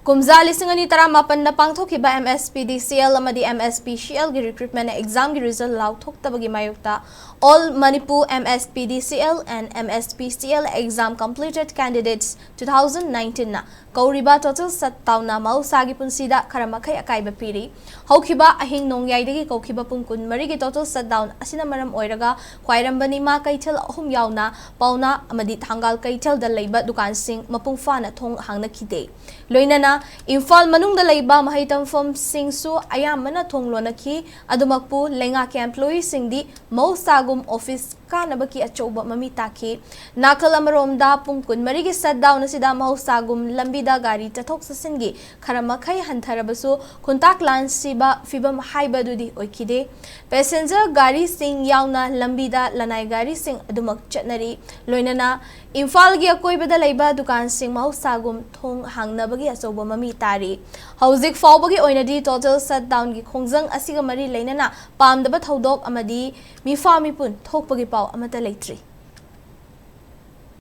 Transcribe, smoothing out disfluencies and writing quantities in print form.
Kumza lisingani tara mapan na pangthokiba MSPDCL amadi MSPCL gi recruitment exam gi result lauthok tabagi mayukta all Manipur MSPDCL and MSPCL exam completed candidates 2019 na kauriba total Shutdown na mausagi punsida karamakai akaiba piri haukiba ahing nongyaidagi kaukiba pungkun marigi total Shutdown asina maram oiraga khwairambani ma kaithel ahum yauna pauna amadi thangal kaithel da leiba dukan sing mapungfa na thong hangna khide loinana Imphal manungda leiba mahaitam fom singsu ayamana thonglonaki adumakpu lenga ke employee singdi mausagum office kanabaki achoba mami taki nakal amaromda pungkun marigi Shutdown asida mausagum lambida gari tathok sasingi karamakai hantarabasu kontak lan siba fibam haibadudi oikide passenger gari sing yauna lambida lanai gari sing adumak chatnari loinana Imphal gi akoibada leiba dukan sing mausagum thong hangnabagi achoba mami tari hauzik fawbagi oinadi total Shutdown gi khongjang asiga mari leinana pamdaba thodok amadi mifami pun thokpagi paw amata leitri